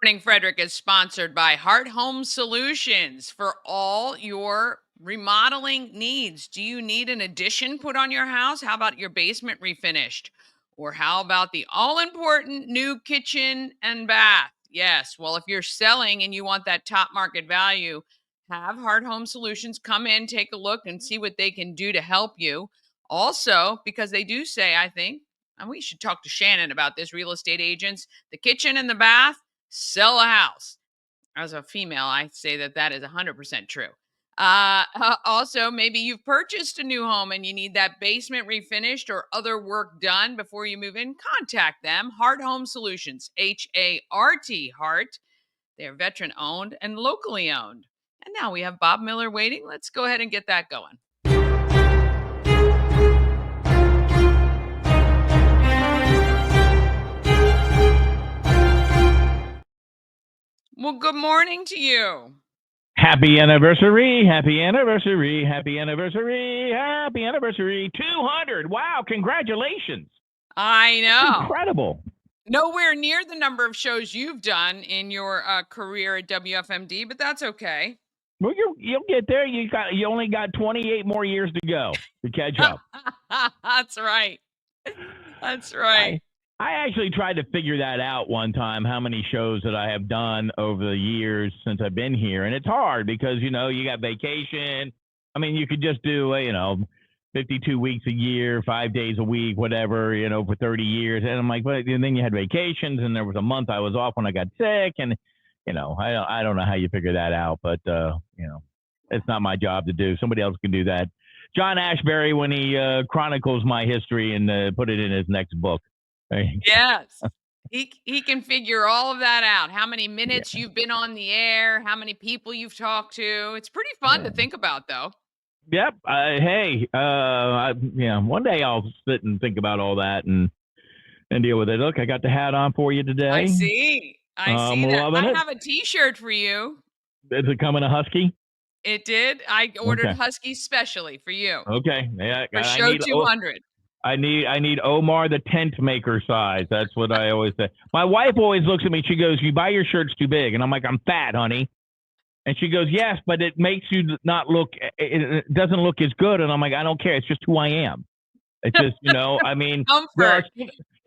Morning Frederick is sponsored by Heart Home Solutions for all your remodeling needs. Do you need an addition put on your house? How about your basement refinished? Or how about the all important new kitchen and bath? Yes. Well, if you're selling and you want that top market value, have Heart Home Solutions come in, take a look, and see what they can do to help you. Also, because they do say, I think, and we should talk to Shannon about this, real estate agents, the kitchen and the bath, sell a house. As a female, I say that that is 100% true. Also, maybe you've purchased a new home and you need that basement refinished or other work done before you move in. Contact them, Heart Home Solutions, HART, Heart. They're veteran owned and locally owned. And now we have Bob Miller waiting. Let's go ahead and get that going. Well, good morning to you. Happy anniversary, happy anniversary, happy anniversary, happy anniversary. 200. Wow, congratulations. I know. Incredible. Nowhere near the number of shows you've done in your career at WFMD, but that's okay. Well, you'll get there. You only got 28 more years to go to catch up. That's right. That's right. I actually tried to figure that out one time, how many shows that I have done over the years since I've been here. And it's hard because, you got vacation. I mean, you could just do, 52 weeks a year, 5 days a week, whatever, for 30 years. And I'm like, but and then you had vacations and there was a month I was off when I got sick. And, I don't know how you figure that out, but, it's not my job to do. Somebody else can do that. John Ashbery, when he chronicles my history and put it in his next book. Yes. He can figure all of that out. How many minutes you've been on the air, how many people you've talked to. It's pretty fun to think about, though. Yep. One day I'll sit and think about all that and deal with it. Look, I got the hat on for you today. I see that. I have a T-shirt for you. Is it coming a Husky? It did. I ordered Husky specially for you. Okay. Yeah. For show 200. I need Omar the tent maker size. That's what I always say. My wife always looks at me. She goes, "You buy your shirts too big," and I'm like, "I'm fat, honey." And she goes, "Yes, but it makes you not look. It doesn't look as good." And I'm like, "I don't care. It's just who I am. It's just I mean, comfort.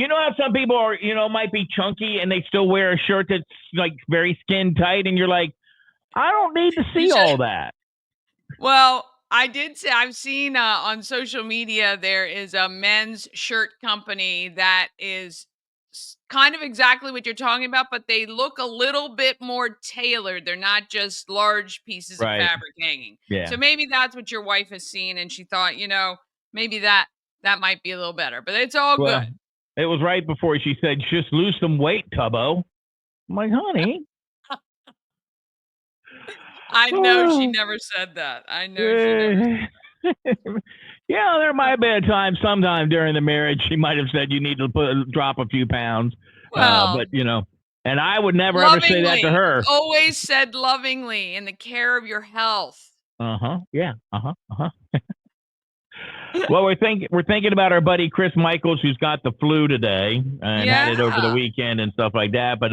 How some people are might be chunky and they still wear a shirt that's like very skin tight, and you're like, I don't need to see all that. Well, I did say I've seen on social media there is a men's shirt company that is kind of exactly what you're talking about, but they look a little bit more tailored. They're not just large pieces of fabric hanging. Yeah. So maybe that's what your wife has seen, and she thought, maybe that might be a little better. But it's all good. It was right before she said, "Just lose some weight, Tubbo." I'm like, honey. I know she never said that. I know she never. Yeah, there might have been a time, sometime during the marriage, she might have said you need to drop a few pounds. Well, but and I would never ever say that to her. Always said lovingly, in the care of your health. Yeah. Well, we're thinking about our buddy Chris Michaels, who's got the flu today and had it over the weekend and stuff like that. But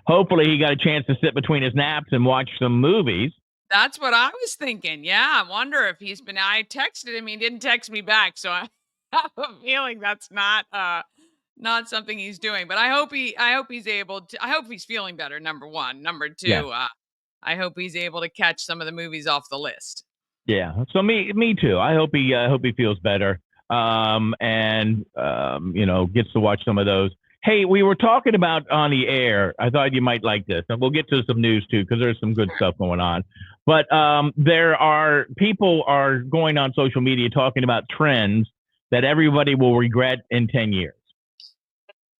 hopefully he got a chance to sit between his naps and watch some movies. That's what I was thinking. Yeah, I wonder if he's been. I texted him. He didn't text me back, so I have a feeling that's not something he's doing. But I hope he's able to. I hope he's feeling better. Number one. Number two. I hope he's able to catch some of the movies off the list. Yeah. So me too. I hope he feels better. And gets to watch some of those. Hey, we were talking about on the air. I thought you might like this, and we'll get to some news too, because there's some good stuff going on. But people are going on social media talking about trends that everybody will regret in 10 years.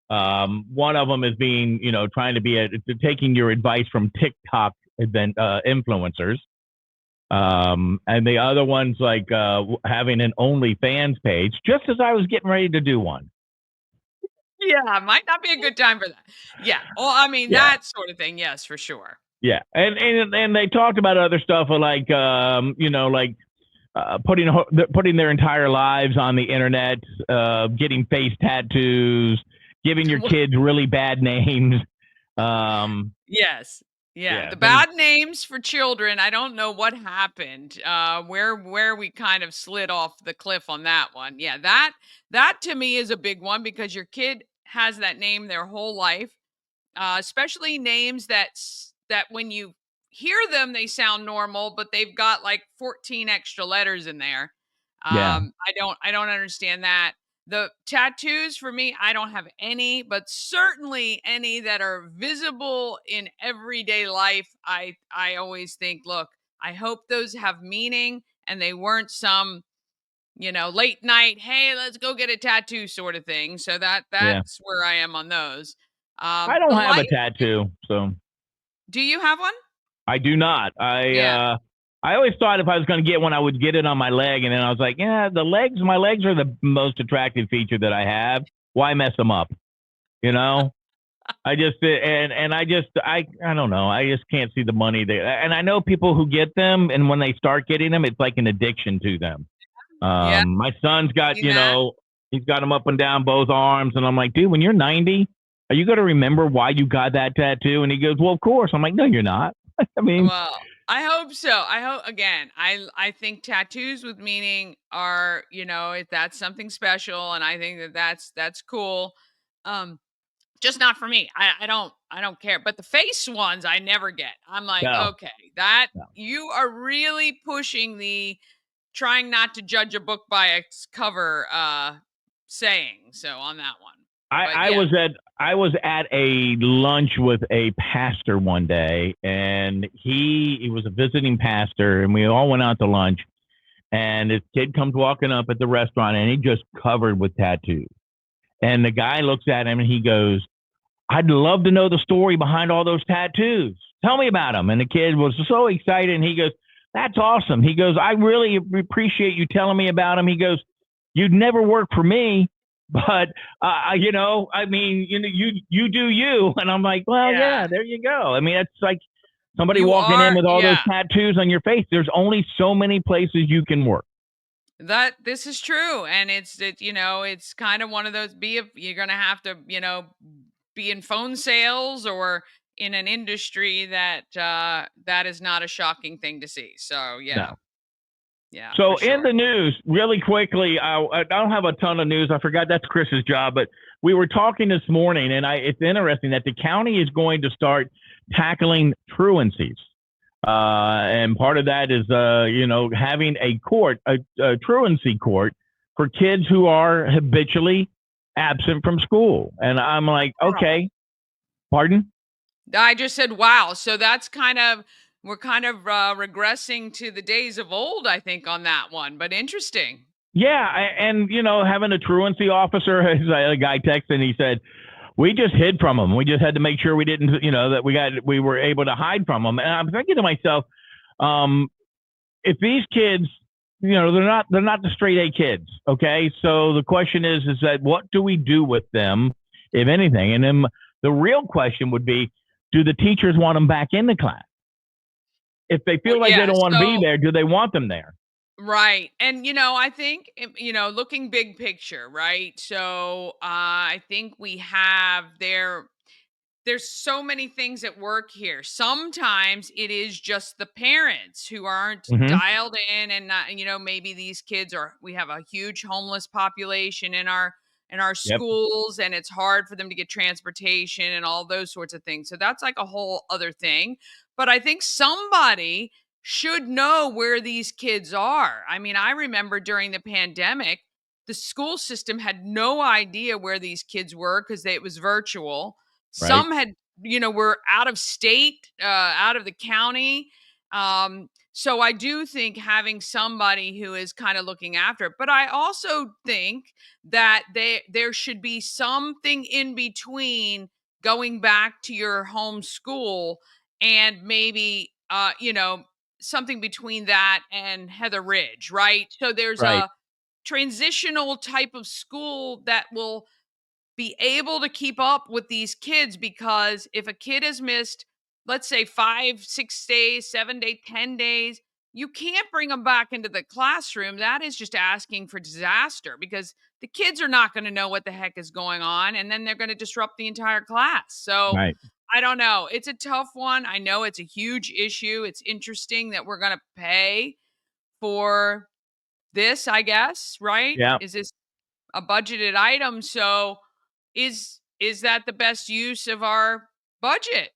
One of them is being, trying to be taking your advice from TikTok influencers. And the other one's like having an OnlyFans page, just as I was getting ready to do one. Yeah, might not be a good time for that. Yeah. Well, I mean, that sort of thing. Yes, for sure. Yeah. And they talked about other stuff like, putting their entire lives on the internet, getting face tattoos, giving your kids really bad names. Yes. Yeah, Yeah, the things. bad names for children, I don't know what happened, where we kind of slid off the cliff on that one. Yeah, that to me is a big one because your kid has that name their whole life, especially names that when you hear them, they sound normal, but they've got like 14 extra letters in there. Yeah, I don't understand that. The tattoos for me, I don't have any, but certainly any that are visible in everyday life. I always think, look, I hope those have meaning and they weren't some, late night, hey, let's go get a tattoo sort of thing. So yeah. that's where I am on those. I The don't have light a tattoo, so Do you have one? I do not. Yeah. I always thought if I was going to get one, I would get it on my leg, and then I was like, yeah, my legs are the most attractive feature that I have. Why mess them up? You know, I just and I don't know. I just can't see the money there. And I know people who get them, and when they start getting them, it's like an addiction to them. Yeah, My son's got, seen that. he's got them up and down both arms, and I'm like, dude, when you're 90, are you going to remember why you got that tattoo? And he goes, well, of course. I'm like, no, you're not. I mean, Well, I hope so. I hope again, I think tattoos with meaning are, if that's something special and I think that that's cool. Um just not for me. I don't care. But the face ones I never get. I'm like, no, okay, that no. you are really pushing the trying not to judge a book by its cover saying. So on that one. I, But I yeah. was at I was at a lunch with a pastor one day, and he was a visiting pastor, and we all went out to lunch. And this kid comes walking up at the restaurant, and he just covered with tattoos. And the guy looks at him, and he goes, "I'd love to know the story behind all those tattoos. Tell me about them." And the kid was so excited, and he goes, "That's awesome." He goes, "I really appreciate you telling me about them." He goes, "You'd never work for me, but I mean, you do you." And I'm like, "Well, Yeah. yeah, there you go." I mean, it's like somebody You walking in are, with all those yeah. tattoos on your face. There's only so many places you can work. That this is true, and it's kind of one of those. Be if you're gonna have to, be in phone sales or in an industry that is not a shocking thing to see. So yeah, No. yeah, for So in sure. the news, really quickly, I don't have a ton of news. I forgot that's Chris's job, but we were talking this morning, and it's interesting that the county is going to start tackling truancies. And part of that is, having a truancy court for kids who are habitually absent from school. And I'm like, Wow. okay, pardon? I just said wow. So that's kind of we're kind of regressing to the days of old, I think, on that one. But interesting. Yeah, and having a truancy officer, a guy texted and he said, we just hid from them. We just had to make sure we didn't, that we were able to hide from them. And I'm thinking to myself, um, if these kids, they're not the straight A kids. Okay, so the question is that what do we do with them, if anything? And then the real question would be, do the teachers want them back in the class? If they Well, feel like they yeah. don't want to be So there, do they want them there? right. And, I think, looking big picture, right? So I think we have there's so many things at work here. Sometimes it is just the parents who aren't Mm-hmm. dialed in and not, maybe these kids we have a huge homeless population in our Yep. schools and it's hard for them to get transportation and all those sorts of things. So that's like a whole other thing. But I think somebody should know where these kids are. I mean, I remember during the pandemic, the school system had no idea where these kids were because it was virtual. Right. Some had, were out of state, out of the county. So I do think having somebody who is kind of looking after it, but I also think that there should be something in between going back to your home school and maybe something between that and Heather Ridge, right? So there's Right. a transitional type of school that will be able to keep up with these kids because if a kid has missed, let's say 5, 6 days, 7 days, 10 days, you can't bring them back into the classroom. That is just asking for disaster because the kids are not going to know what the heck is going on and then they're going to disrupt the entire class. So Right. I don't know. It's a tough one. I know it's a huge issue. It's interesting that we're going to pay for this, I guess, right? Yeah. Is this a budgeted item? So is that the best use of our budget?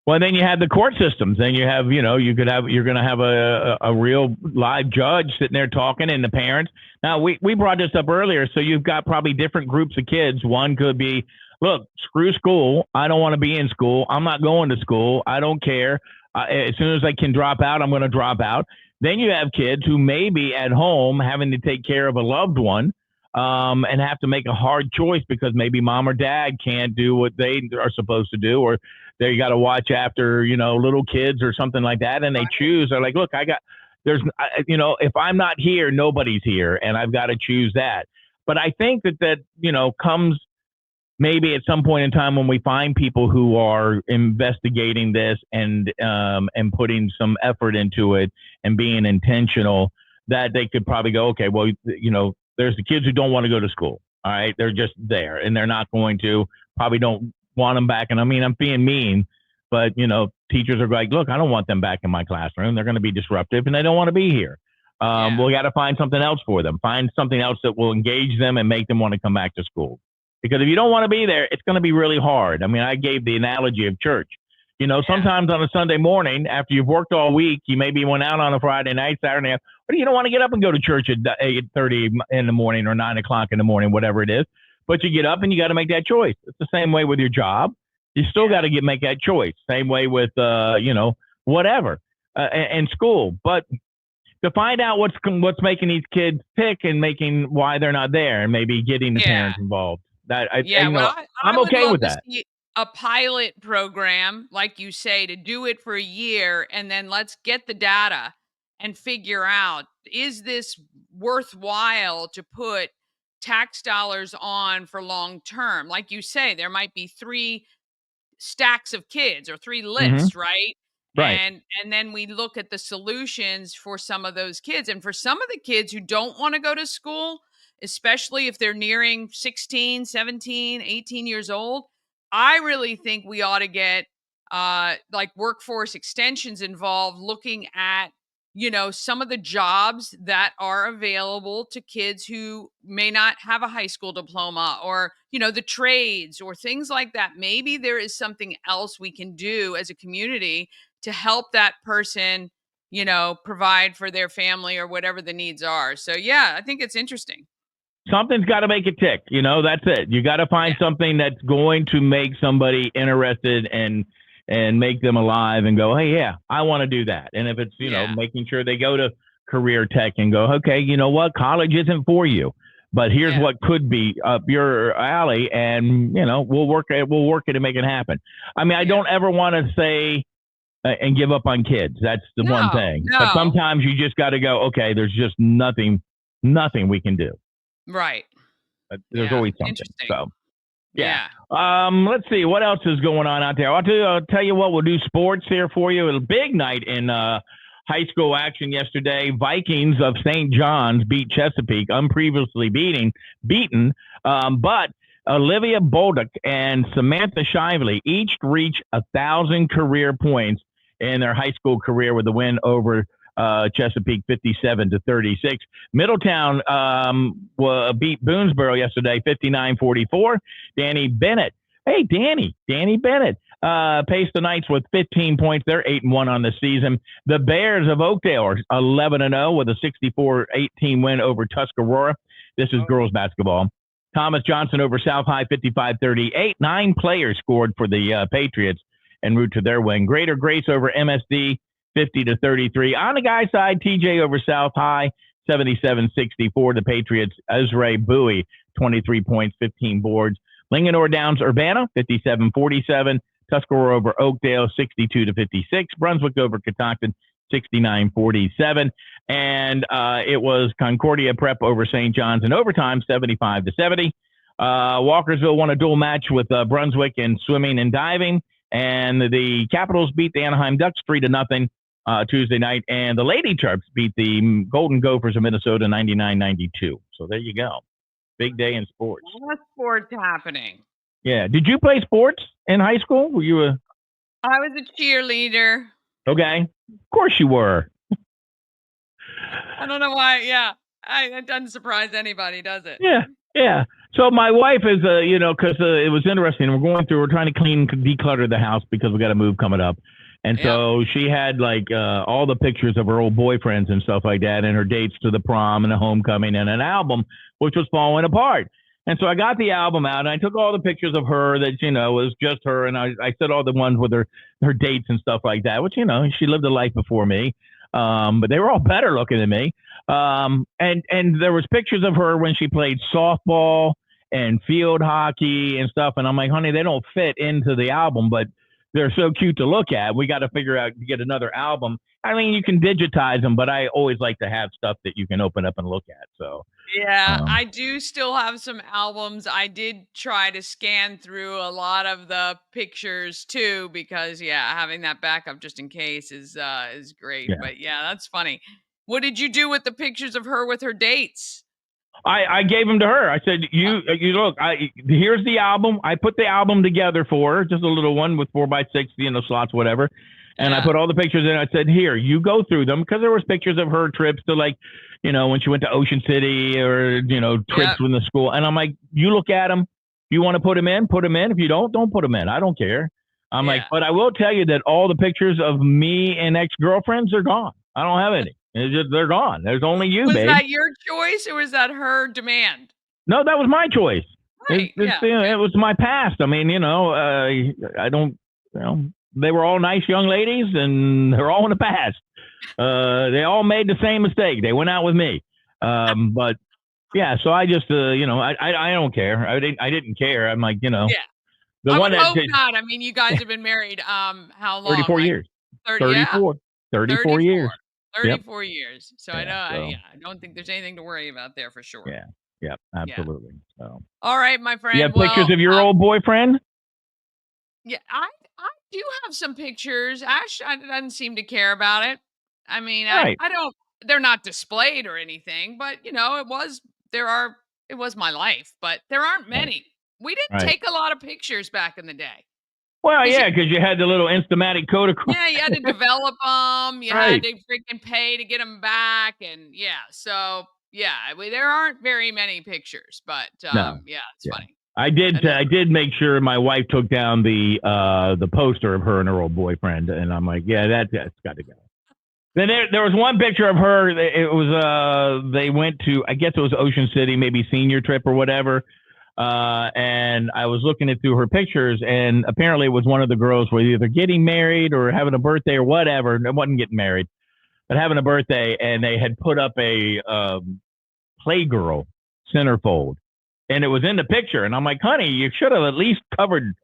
Well, then you have the court systems. Then you have, you're going to have a real live judge sitting there talking, and the parents. Now, we brought this up earlier, so you've got probably different groups of kids. One could be, look, screw school. I don't want to be in school. I'm not going to school. I don't care. As soon as I can drop out, I'm going to drop out. Then you have kids who may be at home having to take care of a loved one, and have to make a hard choice because maybe mom or dad can't do what they are supposed to do, or they got to watch after, little kids or something like that. And they choose, they're like, look, if I'm not here, nobody's here. And I've got to choose that. But I think that comes maybe at some point in time when we find people who are investigating this and putting some effort into it and being intentional, that they could probably go, okay, well, there's the kids who don't want to go to school. All right. They're just there and they're not going to, probably don't want them back. And I mean, I'm being mean, but teachers are like, look, I don't want them back in my classroom. They're going to be disruptive and they don't want to be here. Yeah. We got to find something else for them. Find something else that will engage them and make them want to come back to school. Because if you don't want to be there, it's going to be really hard. I mean, I gave the analogy of church. Sometimes on a Sunday morning, after you've worked all week, you maybe went out on a Friday night, Saturday night, but you don't want to get up and go to church at 8:30 in the morning or 9 o'clock in the morning, whatever it is. But you get up and you got to make that choice. It's the same way with your job. You still got to make that choice. Same way with, whatever, and school. But to find out what's making these kids pick and making why they're not there, and maybe getting the parents involved. Well, I I'm would okay love with to that. see a pilot program, like you say, to do it for a year, and then let's get the data and figure out, is this worthwhile to put tax dollars on for long term? Like you say, there might be 3 stacks of kids or 3 Hmm. lists, right? Right. And then we look at the solutions for some of those kids. And for some of the kids who don't want to go to school, especially if they're nearing 16, 17, 18 years old, I really think we ought to get like workforce extensions involved, looking at some of the jobs that are available to kids who may not have a high school diploma, or the trades or things like that. Maybe there is something else we can do as a community to help that person provide for their family or whatever the needs are. So yeah, I think it's interesting. Something's got to make it tick. That's it. You got to Yeah. find something that's going to make somebody interested and make them alive and go, hey, yeah, I want to do that. And if it's Yeah. making sure they go to career tech and go, okay, you know what, college isn't for you, but here's Yeah. what could be up your alley, and we'll work it to make it happen. I mean, I Yeah. don't ever want to say and give up on kids. That's the one No, thing. But no. sometimes you just got to go, okay, there's just nothing we can do. Right. There's Yeah. always something. Interesting. So, yeah. Yeah. Let's see what else is going on out there. I'll tell you what, we'll do sports here for you. A big night in high school action yesterday. Vikings of St. John's beat Chesapeake, unpreviously beaten. But Olivia Bolduc and Samantha Shively each reached 1,000 career points in their high school career with the win over Chesapeake 57-36. Middletown beat Boonesboro yesterday 59-44. Danny Bennett. Hey, Danny Bennett paced the Knights with 15 points. They're 8-1 on the season. The Bears of Oakdale are 11-0 with a 64-18 win over Tuscarora. This is girls basketball. Thomas Johnson over South High 55-38. 9 players scored for the Patriots en route to their win. Greater Grace over MSD 50-33. On the guy side, TJ over South High, 77-64. The Patriots, Ezra Bowie, 23 points, 15 boards. Linganore Downs Urbana, 57-47. Tuscarora over Oakdale, 62-56. Brunswick over Catoctin, 69-47. And it was Concordia Prep over St. John's in overtime, 75-70. Walkersville won a dual match with Brunswick in swimming and diving. And the Capitals beat the Anaheim Ducks 3-0 Tuesday night. And the Lady Terps beat the Golden Gophers of Minnesota 99-92. So there you go. Big day in sports. What sports happening? Yeah. Did you play sports in high school? Were you a I was a cheerleader. Okay. Of course you were. I don't know why. Yeah, it doesn't surprise anybody, does it? Yeah, yeah. So my wife is, because it was interesting. We're trying to declutter the house because we got a move coming up. And Yep. so she had like all the pictures of her old boyfriends and stuff like that, and her dates to the prom and the homecoming, and an album which was falling apart. And so I got the album out, and I took all the pictures of her that was just her, and I said all the ones with her dates and stuff like that, which she lived a life before me, but they were all better looking than me. And there was pictures of her when she played softball and field hockey and stuff. And I'm like, honey, they don't fit into the album, but they're so cute to look at. We got to figure out to get another album. I mean, you can digitize them, but I always like to have stuff that you can open up and look at. So, Yeah, um, I do still have some albums. I did try to scan through a lot of the pictures too because yeah, having that backup just in case is great. yeah. But yeah, that's funny. What did you do with the pictures of her with her dates? I gave them to her. I said, Uh, you look. Here's the album. I put the album together for her, just a little one with 4x6, slots, whatever. And I yeah. put all the pictures in. I said, here, you go through them because there was pictures of her trips to like, when she went to Ocean City or trips Yeah. with the school. And I'm like, you look at them. If you want to put them in, put them in. If you don't put them in. I don't care. I'm like, Yeah. but I will tell you that all the pictures of me and ex girlfriends are gone. I don't have any. It's just they're gone. There's only you, Was babe. that your choice or was that her demand? No, that was my choice. Right. Yeah. It Okay. was my past. I mean, I don't, they were all nice young ladies, and they're all in the past. They all made the same mistake. They went out with me. But yeah, so I just, I don't care. I didn't care. I'm like, Yeah. the I one would that hope not. I mean, you guys have been married how long? 34 Like years, 30, yeah. 34, 34 34. years. Yep. 34 years. So I know Yeah. So yeah, I don't think there's anything to worry about there for sure. yeah, yeah, Yeah. absolutely. So All right, my you friend. have pictures Well, of your old boyfriend? yeah, I do have some pictures. Ash doesn't seem to care about it. I mean, Right. I don't they're not displayed or anything, but there are it was my life, but there aren't Right. many. We didn't Right. take a lot of pictures back in the day. Well, 'Cause yeah, because you had the little Instamatic Kodachrome. yeah, you had to develop them. You had Right. to freaking pay to get them back, and yeah, so yeah, there aren't very many pictures, but No. yeah, it's Yeah. funny. I did. Another I did make sure my wife took down the poster of her and her old boyfriend, and I'm like, yeah, that's got to go. Then there was one picture of her. It was they went to, I guess it was Ocean City, maybe senior trip or whatever. And I was looking at through her pictures, and apparently it was one of the girls was either getting married or having a birthday or whatever. It wasn't getting married, but having a birthday, and they had put up a Playgirl centerfold, and it was in the picture. And I'm like, honey, you should have at least covered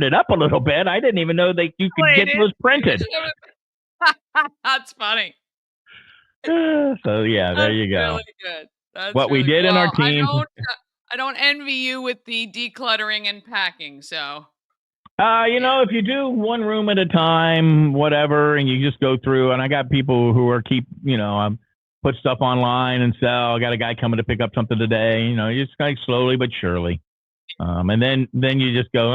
it up a little bit. I didn't even know that you could get related. those printed. That's funny. So yeah, there That's you go. really good. That's What we really did good. in our Well, teens. I don't envy you with the decluttering and packing, so yeah. If you do one room at a time, whatever, and you just go through, and I got people who are put stuff online and sell. I got a guy coming to pick up something today. You just like slowly but surely. And then you just go,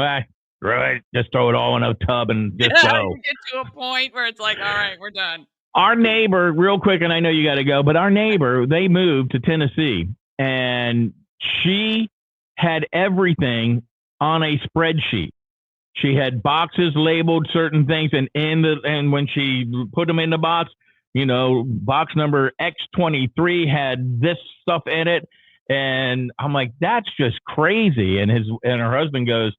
right, just throw it all in a tub and just go. You get to a point where it's like, all right, we're done. Our neighbor, real quick, and I know you got to go, but our neighbor, they moved to Tennessee, and she had everything on a spreadsheet. She had boxes labeled certain things, and when she put them in the box, box number X23 had this stuff in it, and I'm like, that's just crazy. And her husband goes,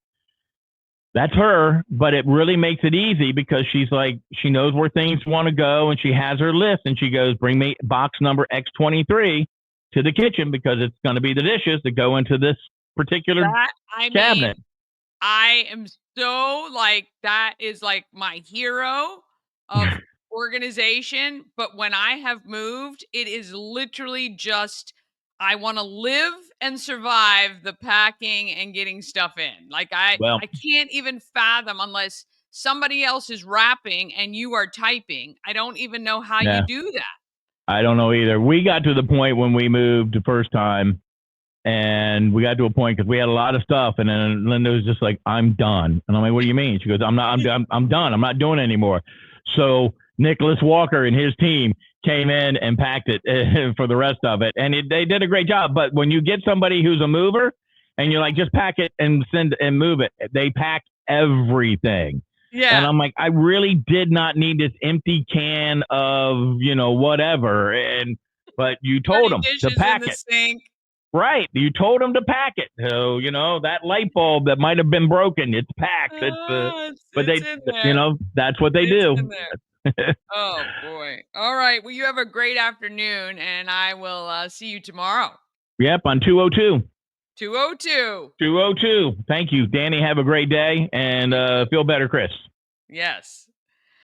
that's her, but it really makes it easy because she's like, she knows where things want to go, and she has her list, and she goes, bring me box number X23 to the kitchen because it's going to be the dishes that go into this particular That I cabinet. mean, I am so like that is like my hero of organization, but when I have moved, it is literally just I want to live and survive the packing and getting stuff in. Like Well, I can't even fathom unless somebody else is wrapping and you are typing. I don't even know how you yeah, do that. I don't know either. We got to the point when we moved the first time. And we got to a point because we had a lot of stuff, and then Linda was just like, "I'm done," and I'm like, "What do you mean?" She goes, "I'm not. I'm done. I'm not doing it anymore." So Nicholas Walker and his team came in and packed it for the rest of it, and they did a great job. But when you get somebody who's a mover, and you're like, just pack it and send and move it, they pack everything. And Yeah. I'm like, I really did not need this empty can of, whatever. But you told Dirty them to dishes in pack the it. sink. Right. You told them to pack it. So, that light bulb that might have been broken, it's packed. But It's in there. that's what they It's do. in there. Oh boy. All right. Well, you have a great afternoon, and I will see you tomorrow. Yep. On 202. 202. 202. Thank you, Danny. Have a great day and You too. feel better, Chris. Yes.